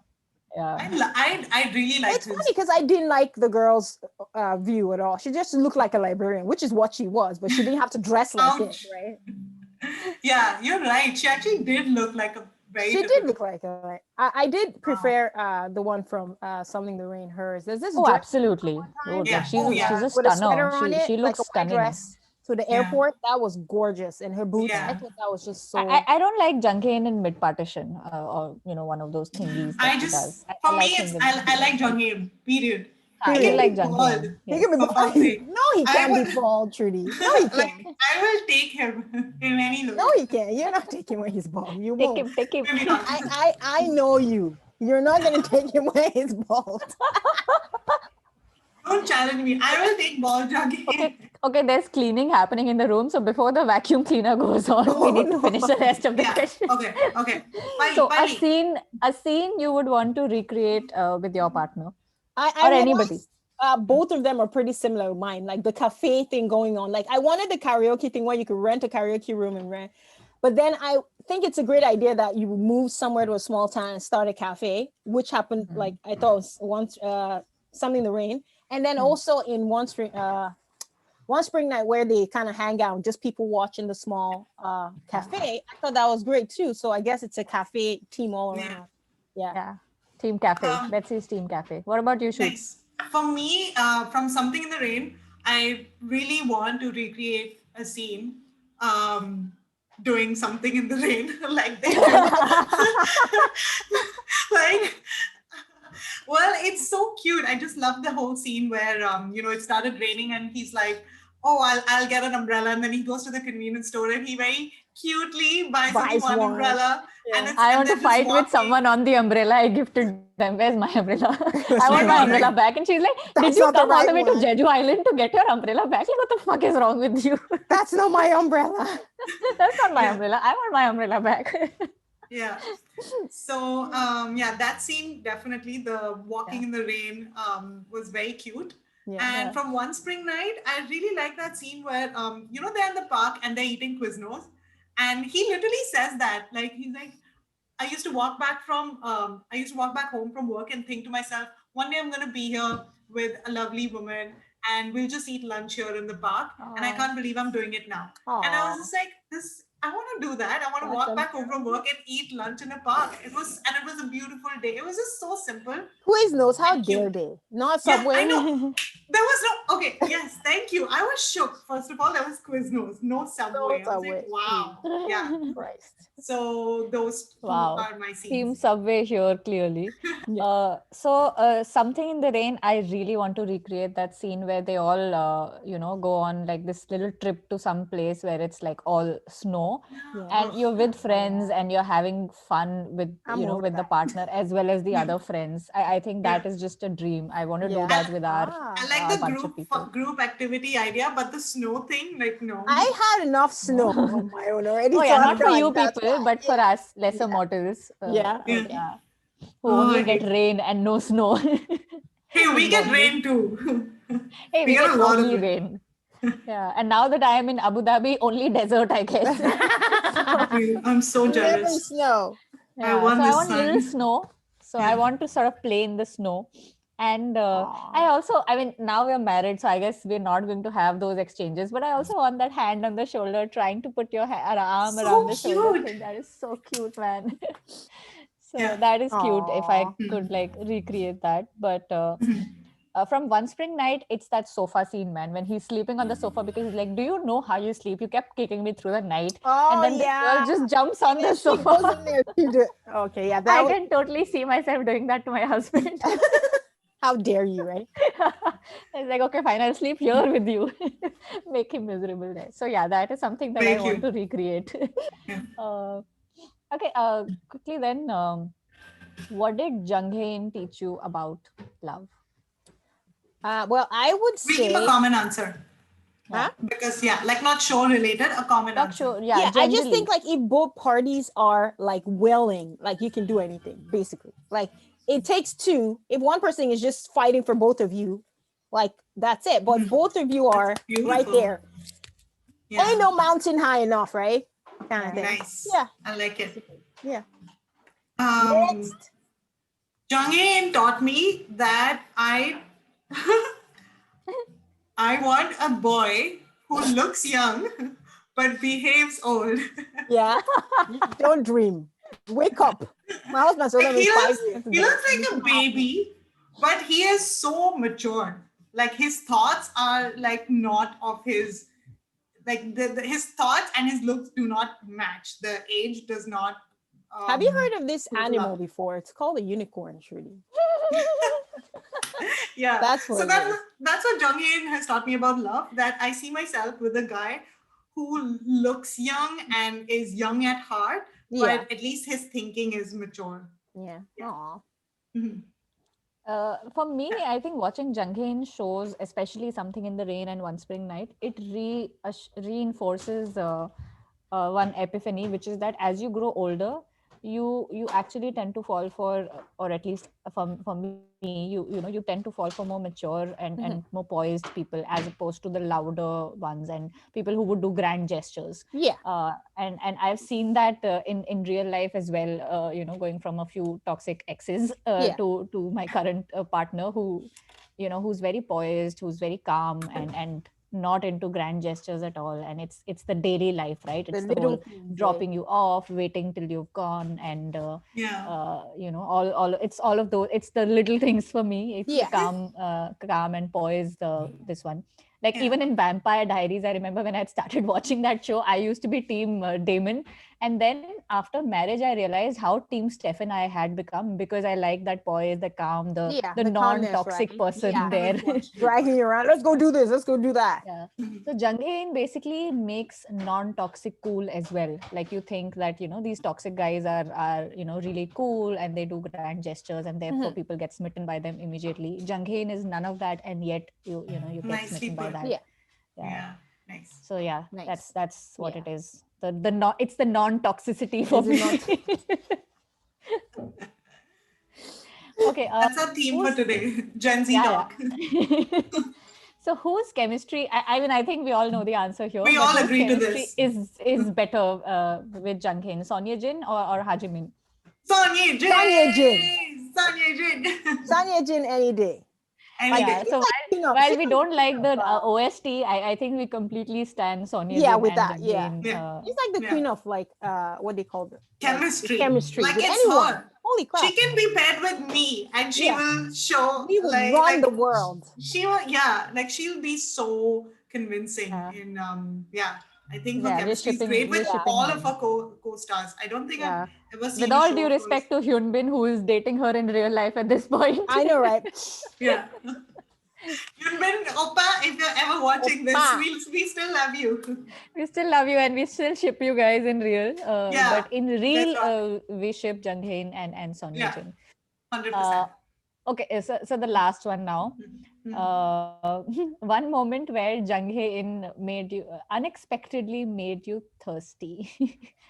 yeah.
I really like
It's funny because I didn't like the girl's view at all. She just looked like a librarian, which is what she was, but she didn't have to dress like it,
Ouch.
right?
Yeah, you're right. She actually did look like a very
She did
different.
look like a. I did prefer the one from Something the Rain. Hers. There's this
Oh,
dress
absolutely. Oh,
Yeah.
she's
Oh,
a,
yeah.
she's a
with a sweater
stunner.
on it,
She
like
looks
a white
stunning.
dress to the airport. That was gorgeous, and her boots. I
Yeah.
thought that was just so.
I don't like Jung Hae-in in Mid Partition, or one of those thingies that
I
he
just,
does. I
for me,
like him
it's
in
I like Jung Hae-in. Period.
You
He can
like
be
Jung
bald.
Hae-in.
He
Yes.
can be
For fuck's sake.
no, he
I
can't be
would-
bald, Trudy. No, he
Like,
can't.
I will take him in any look.
No, he can't. You're not taking when he's bald. You
Take
won't.
him, take him.
Maybe not.
I know you. You're not gonna take him when he's bald.
Don't challenge me. I will take bald Jung Hae-in.
Okay, there's cleaning happening in the room. So before the vacuum cleaner goes on, we need to finish the rest of the
Yeah.
question.
Okay.
So
Pali.
a scene you would want to recreate with your partner
I
or
would
anybody.
both of them are pretty similar to mine, like the cafe thing going on. Like I wanted the karaoke thing where you could rent a karaoke room and rent, but then I think it's a great idea that you move somewhere to a small town and start a cafe, which happened like I thought was once Something the Rain, and then also in One Spring Night where they kind of hang out, just people watching the small cafe. I thought that was great too. So I guess it's a cafe team all around.
Yeah. Team Cafe. Betsy's Team Cafe. What about you, Shoots?
Nice. For me, from Something in the Rain, I really want to recreate a scene doing something in the rain like they do. Like, well, it's so cute. I just love the whole scene where it started raining and he's like, "Oh, I'll get an umbrella," and then he goes to the convenience store and he very cutely buys only one umbrella.
Yeah.
And
I want to
they're just
fight with
walking.
someone on the umbrella. I gifted them. Where's my umbrella? I want my umbrella back. And she's like,
That's
did you
not the
come all the
right
way
one.
to Jeju Island to get your umbrella back? Like, what the fuck is wrong with you?
That's not my umbrella.
That's not my umbrella. I want my umbrella back.
Yeah. So that scene, definitely the walking in the rain was very cute. And from One Spring Night, I really like that scene where they're in the park and they're eating Quiznos, and he literally says that, like, he's like, I used to walk back home from work and think to myself, one day I'm going to be here with a lovely woman and we'll just eat lunch here in the park. And I can't believe I'm doing it now. And I was just like, this I want to do that. I want to walk back home from work and eat lunch in a park. It was a beautiful day. It was just so simple.
Quiznos, how
and
dare
cute.
they? Not
Yeah,
Subway.
I know. There was no, okay, yes, thank you. I was shook. First of all, there was Quiznos, no Subway. I was
Subway.
like, wow. Yeah.
Christ.
So those two
Wow.
are my
Team
scenes.
Subway here, clearly.
Yeah.
Something in the Rain, I really want to recreate that scene where they all, go on like this little trip to some place where it's like all snow,
Yeah.
and you're with
Oh,
friends
yeah.
and you're having fun with,
I'm over
with the
that.
partner as well as the
Yeah.
other friends. I think that
Yeah.
is just a dream. I want to do
Yeah.
that with our
I like the
bunch of people.
group activity idea, but the snow thing, like, no.
I had enough snow on my own already.
Oh
so
yeah,
I'm
not for
done.
you
That's
people,
why.
but for
Yeah.
us lesser mortals.
Yeah.
Yeah.
Okay.
Yeah, who
Oh,
only
I
get
hate-
rain and no snow.
Hey, we
in
get
Bombay.
rain too.
Hey,
we
we
get
get
a lot of
only
rain.
rain. Yeah, and now that I am in Abu Dhabi, only desert, I guess.
I'm so
Never
jealous.
snow.
I
Yeah,
want
so
the
I want little
sun.
snow. So I
Yeah.
want to sort of play in the snow. And
Aw.
I mean, now we're married, so I guess we're not going to have those exchanges. But I also want that hand on the shoulder, trying to put your arm around
So
the shoulder
cute.
thing. That is so cute, man. So
Yeah.
that is cute if I
Aw.
could like recreate that. But from One Spring Night, it's that sofa scene, man, when he's sleeping on the sofa because he's like, "Do you know how you sleep? You kept kicking me through the night."
Oh,
And then this girl
yeah.
just jumps on
And
the
then she goes in
sofa.
there to do. Okay, yeah, that
I
was.
can totally see myself doing that to my husband.
How dare you, right?
It's like, okay, fine, I'll sleep here with you. Make him miserable there. So yeah, that is something that I
Thank
want
you.
to recreate.
Yeah.
Okay, quickly then, what did Jung Hae-in teach you about love?
Well, I would
We keep a
say.
common answer.
Huh?
Because, yeah, like not show related, a common
Not
answer.
sure. Yeah,
Yeah, I just
generally.
think like if both parties are like willing, like you can do anything, basically. Like it takes two. If one person is just fighting for both of you, like that's it. But both of you are right
Beautiful.
there.
Yeah.
Ain't no mountain high enough, right? Kind of thing.
Nice.
Yeah.
I like it.
Yeah.
Next. Jung Hae-in taught me that I want a boy who looks young but behaves old.
Yeah. Don't dream. Wake up. My husband's older than 5 years.
He looks like a baby, but he is so mature. Like his thoughts are like not of his, like his thoughts and his looks do not match. The age does not.
Have you heard of this
love.
animal before? It's called a unicorn, Shruti.
Yeah,
That's
so
what it
that's what Jung Hae-in has taught me about love. That I see myself with a guy who looks young and is young at heart,
Yeah.
but at least his thinking is mature.
Yeah.
Yeah.
Aw.
For me, I think watching Jung Hae-in shows, especially Something in the Rain and One Spring Night, it reinforces one epiphany, which is that as you grow older, you actually tend to fall for, or at least for me, you tend to fall for more mature and more poised people as opposed to the louder ones and people who would do grand gestures.
Yeah.
And I've seen that in real life as well. Going from a few toxic exes
Yeah.
to my current partner who's very poised, who's very calm and not into grand gestures at all. And it's the daily life, right? It's the
little
whole
things,
dropping you off, waiting till you've gone, and
Yeah.
all it's all of those. It's the little things for me. It's
Yeah.
calm and poised. This one. Like
Yeah.
even in Vampire Diaries, I remember when I had started watching that show, I used to be team Damon. And then after marriage, I realized how team Stefan I had become because I like that poise, the calm, the
calmness,
non-toxic
right?
person
Yeah.
there.
Dragging you around. Let's go do this. Let's go do that.
Yeah. So Jung Hae-in basically makes non-toxic cool as well. Like you think that, these toxic guys are really cool and they do grand gestures and therefore people get smitten by them immediately. Jung Hae-in is none of that, and yet you get
Nicely
smitten by
put.
that.
Yeah.
Yeah. Nice.
So yeah,
Nice.
that's what
Yeah.
it is. It's the non-toxicity for me. Okay.
That's our theme for today. Gen Z talk.
Yeah. So whose chemistry? I mean, I think we all know the answer here.
We
but
all
whose
agree to
chemistry
this.
is better with Jung Hae-in, Sonia Jin or Ha Ji Min?
Sonia Jin.
Sonia Jin.
Sonia Jin.
Sonia Jin any day.
Any
Yeah.
day.
So
Like,
while
queen of.
While
she's
we
like
don't
the
like
queen
the
of,
OST, I think we completely stand Sonia
yeah,
Jin
with
and
that,
Jung
yeah.
Hae-in.
Yeah.
She's like the
Yeah.
queen of like what they call it, like,
Chemistry.
chemistry
Like
with
it's
anyone.
her.
Holy crap!
She can be paired with me, and she
Yeah.
will show
We will
like
run the world.
She will, yeah, like she'll be so convincing
Yeah.
in yeah. I think her
Yeah,
chemistry is great
we're
with
shipping
all
her.
of her co-stars. I don't think
Yeah.
I've ever seen
With
a
all
show
due
of hers.
respect to Hyun Bin, who is dating her in real life at this point.
I know, right?
Yeah. Yunbin, Oppa, if you're ever watching this,
Oppa.
we still love you.
We still love you and we still ship you guys in real.
Yeah,
But in real,
that's right.
we ship Jung Hae-in and Sonia
Yeah,
Jin.
100%.
Okay, so the last one now.
Mhm.
One moment where Jung Hae-in made you unexpectedly made you thirsty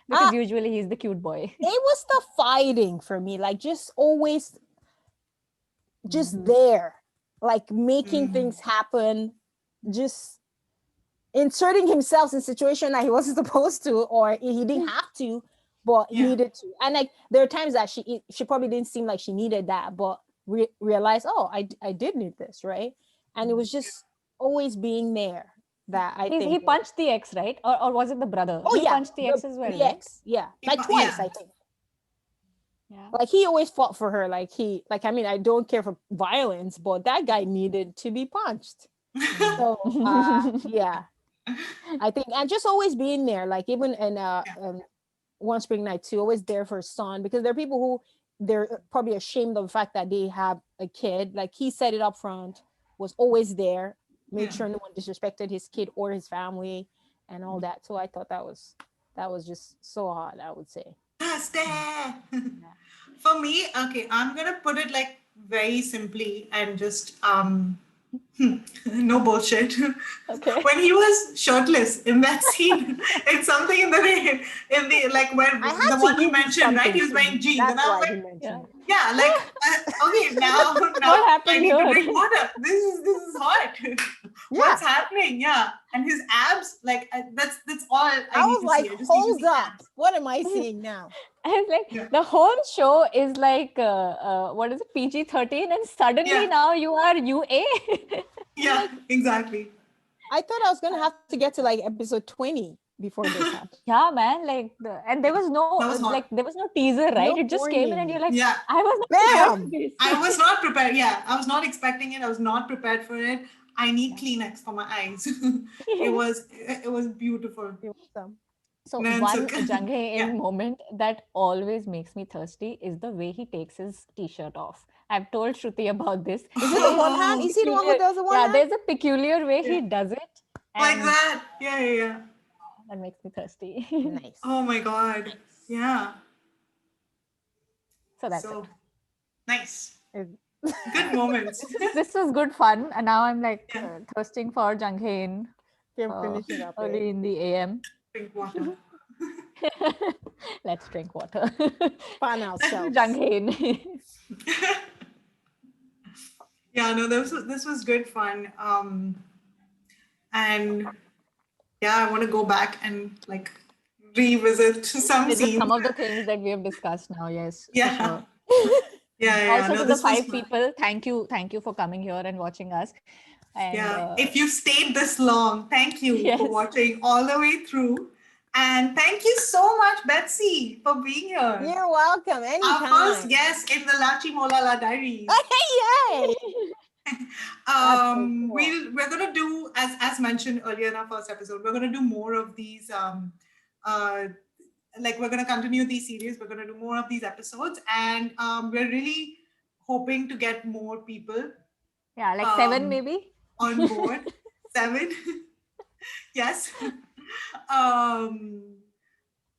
because usually he's the cute boy.
It was the fighting for me, like just always just there, like making things happen, just inserting himself in situation that he wasn't supposed to, or he didn't have to, but he
Yeah.
needed to. And like there are times that she probably didn't seem like she needed that, but realized, oh, I did need this, right? And it was just always being there that I
He
think.
punched the ex, right? Or was it the brother?
Oh
He
yeah,
punched the ex as well,
the
right?
ex, yeah,
He
like
pu-
twice,
yeah.
I think.
Yeah.
Like he always fought for her. Like I mean, I don't care for violence, but that guy needed to be punched. So yeah, I think, and just always being there, like even in One Spring Night too, always there for his son, because there are people who they're probably ashamed of the fact that they have a kid. Like he set it up front, was always there, made
Yeah.
sure no one disrespected his kid or his family and all that. So I thought that was just so hot, I would say.
Thursday. For me, okay, I'm gonna put it like very simply and just no bullshit.
Okay.
When he was shirtless in that scene, it's something in the like when
I had
the
to
one you
give you
mentioned, right?
something
He was
to
wearing
do.
jeans,
That's
and I was
why
like,
he mentioned it.
yeah, like okay, now
What
I
happened
need to
here?
drink water. This is hot. What's happening? Yeah, and his abs, like that's all I
I
need
was
to
like,
see. I just need to
hold
see
up.
abs.
What am I seeing now?
I was like,
Yeah.
the whole show is like, what is it, PG-13, and suddenly
Yeah.
now you are UA.
Yeah, exactly.
I thought I was gonna have to get to like episode 20 before this happened.
Yeah, man. Like, and there was no
That was hot.
there was no teaser, right?
No
It just came in, and
warning.
you're like,
Yeah.
I was not prepared for
Bam!
this.
I was not prepared. Yeah, I was not expecting it. I was not prepared for it. I need Kleenex for my eyes. It was beautiful.
So
No, it's
one
okay.
Jung Hae-in
Yeah.
moment that always makes me thirsty is the way he takes his t-shirt off. I've told Shruti about this.
Is it the one hand? Is he the one who does the one
Yeah,
hand?
there's a peculiar way he
Yeah.
does it.
Like
And
that. Yeah.
that makes me thirsty.
Nice.
Oh my god. Yeah.
So that's
So
it.
nice.
It-
Good moments.
This was good fun. And now I'm like
Yeah.
thirsting for Jung Hae-in
Can finish it up.
early in the AM.
Drink water.
Let's drink water.
Find ourselves.
Jung Hae-in.
Yeah, no, this was good fun. And yeah, I want to go back and like revisit some
Visit
scenes.
some of the things that we have discussed now. Yes. for
Yeah.
sure.
Yeah.
Also,
No,
to the
this was
5
fun.
people, thank you for coming here and watching us. And
Yeah, if you stayed this long, thank you
Yes.
for watching all the way through. And thank you so much, Betsy, for being here.
You're welcome.
Our
Anytime.
first guest in the Lachimolala Diaries.
Yay! so cool.
We're gonna do, as mentioned earlier in our first episode, we're gonna do more of these. Like we're gonna continue these series. We're gonna do more of these episodes, and we're really hoping to get more people.
yeah, like 7 maybe.
On board. 7. Yes.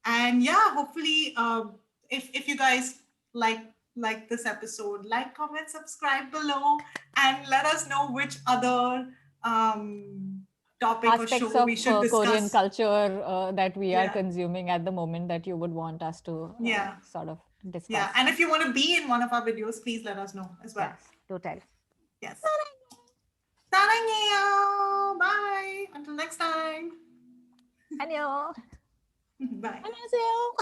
And yeah, hopefully if you guys like this episode, like, comment, subscribe below, and let us know which other topic
Aspects
or show
of
we should discuss.
Korean culture that we are
Yeah.
consuming at the moment that you would want us to
Yeah.
sort of discuss.
Yeah, and if you want to be in one of our videos, please let us know as well.
Yes, do tell.
Yes. 사랑해요. Bye. Until next time.
안녕.
Bye.
안녕하세요.